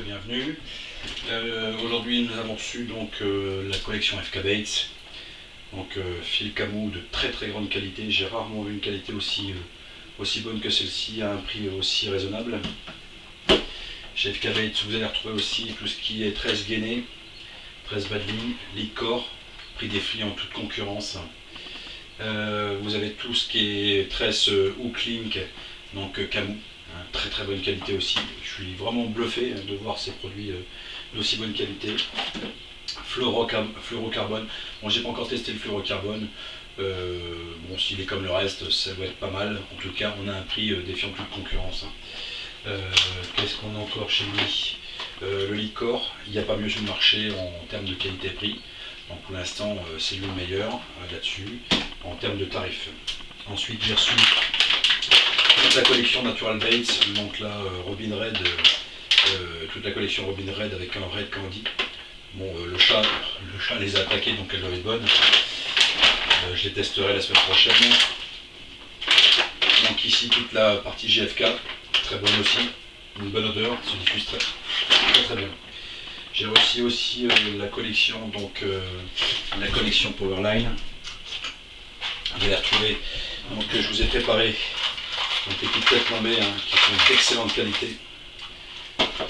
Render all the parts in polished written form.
bienvenue. Aujourd'hui nous avons reçu la collection FK Baits, fil camou de très très grande qualité. J'ai rarement vu une qualité aussi bonne que celle-ci à un prix aussi raisonnable. Chez FK Baits vous allez retrouver aussi tout ce qui est 13 gainé, 13 badling, licor, prix des flics en toute concurrence. Vous avez tout ce qui est 13 hook link, donc camou. Très très bonne qualité aussi. Je suis vraiment bluffé de voir ces produits d'aussi bonne qualité. Fluorocarbone. Bon, j'ai pas encore testé le fluorocarbone. Bon, s'il est comme le reste, ça doit être pas mal. En tout cas, on a un prix défiant toute concurrence. Qu'est-ce qu'on a encore chez lui? Le licor, il n'y a pas mieux sur le marché en termes de qualité-prix. Donc pour l'instant, c'est lui le meilleur là-dessus en termes de tarifs. Ensuite, j'ai reçu toute la collection Natural Baits, donc là Robin Red, toute la collection Robin Red avec un Red Candy. Bon, le chat les a attaqués, donc elle doit être bonne. Je les testerai la semaine prochaine. Donc ici toute la partie GFK, très bonne aussi, une bonne odeur, se diffuse très bien. J'ai reçu aussi la collection Powerline. Vous allez retrouver, donc je vous ai préparé donc les petites têtes plombées qui sont d'excellente qualité.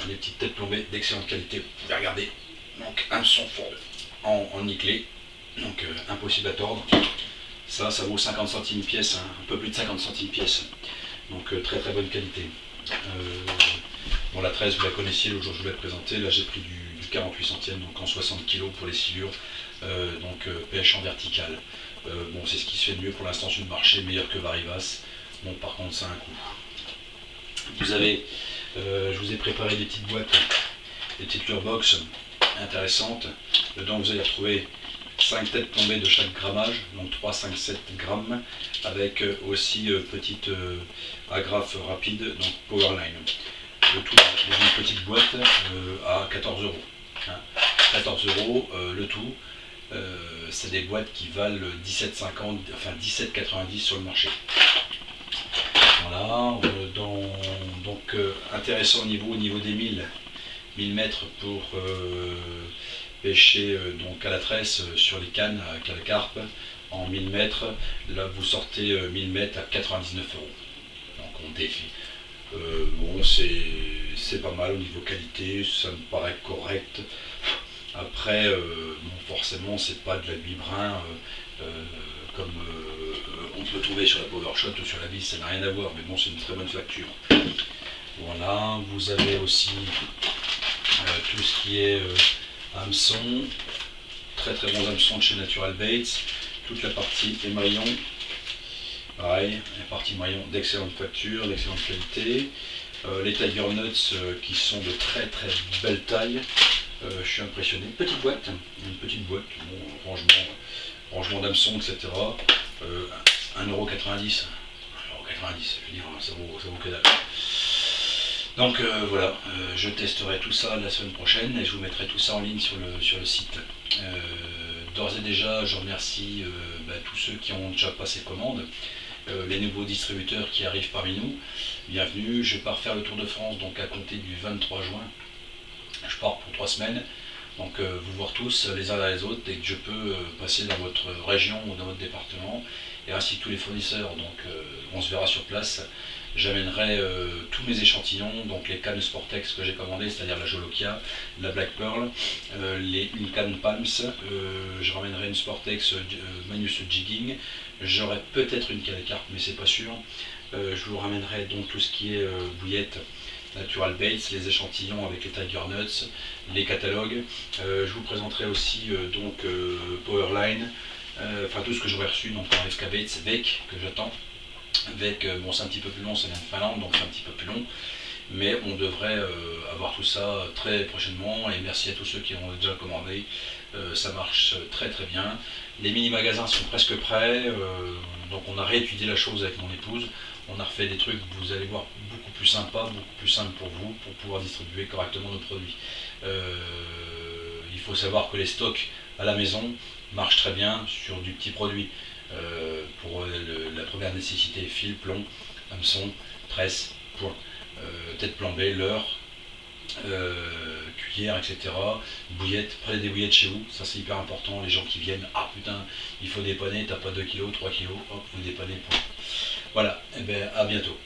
Les petites têtes plombées d'excellente qualité. Vous pouvez regarder. Donc hameçon en nickelé. Donc impossible à tordre. Ça vaut 50 centimes pièce, un peu plus de 50 centimes pièce. Donc très très bonne qualité. Bon, la 13 vous la connaissiez, l'autre jour je vous l'ai présenté. Là j'ai pris du 48 centièmes, donc en 60 kg pour les silures. Pêche en vertical. Bon, c'est ce qui se fait de mieux pour l'instant sur le marché, meilleur que Varivas. Bon, par contre, ça a un coût. Je vous ai préparé des petites boîtes, des petites lure box intéressantes. Dedans, vous allez retrouver 5 têtes plombées de chaque grammage, donc 3, 5, 7 grammes, avec aussi petite agrafe rapide, donc Powerline. Le tout dans une petite boîte à 14 €. 14 € le tout. C'est des boîtes qui valent 17,50, enfin 17,90 sur le marché. Voilà, donc intéressant au niveau des 1000 mètres pour pêcher donc à la tresse sur les cannes à la carpe en 1000 mètres. Là vous sortez 1000 mètres à 99 €. Donc on défie. Bon, c'est pas mal au niveau qualité, ça me paraît correct. Après, bon, forcément, c'est pas de la brun comme on peut trouver sur la Powershot ou sur la vis, ça n'a rien à voir, mais bon, c'est une très bonne facture. Voilà, vous avez aussi tout ce qui est hameçon, très très bons hameçons de chez Natural Baits, toute la partie émaillon, pareil, la partie émaillon d'excellente facture, d'excellente qualité. Les Tiger Nuts qui sont de très très belle taille. Je suis impressionné. Une petite boîte, bon, rangement d'hameçon, etc. 1,90 €. 1,90 €, je veux dire, ça vaut que dalle. Donc voilà, je testerai tout ça la semaine prochaine et je vous mettrai tout ça en ligne sur le site. D'ores et déjà, je remercie tous ceux qui ont déjà passé commande, les nouveaux distributeurs qui arrivent parmi nous. Bienvenue, je pars faire le Tour de France donc à compter du 23 juin. Je pars pour 3 semaines, donc vous voir tous les uns les autres dès que je peux passer dans votre région ou dans votre département, et ainsi que tous les fournisseurs, donc on se verra sur place. J'amènerai tous mes échantillons, donc les cannes Sportex que j'ai commandées, c'est-à-dire la Jolokia, la Black Pearl, une canne Palms, je ramènerai une Sportex Manus Jigging, j'aurai peut-être une canne carpe mais c'est pas sûr. Je vous ramènerai donc tout ce qui est bouillette Natural Baits, les échantillons avec les Tiger Nuts, les catalogues. Je vous présenterai aussi Powerline, enfin tout ce que j'aurais reçu donc en FK Baits, VEC que j'attends. VEC, bon c'est un petit peu plus long, ça vient de Finlande donc c'est un petit peu plus long, mais on devrait avoir tout ça très prochainement, et merci à tous ceux qui ont déjà commandé, ça marche très très bien. Les mini magasins sont presque prêts, donc on a réétudié la chose avec mon épouse, on a refait des trucs, vous allez voir, beaucoup plus sympa, beaucoup plus simple pour vous, pour pouvoir distribuer correctement nos produits. Il faut savoir que les stocks à la maison marchent très bien sur du petit produit. Pour la première nécessité, fil, plomb, hameçon, tresse, point. Tête plombée, leurre, cuillère, etc. Bouillettes, prenez des bouillettes chez vous, ça c'est hyper important. Les gens qui viennent, ah putain, il faut dépanner, t'as pas 2 kilos, 3 kilos, hop, vous dépannez. Voilà, et bien à bientôt.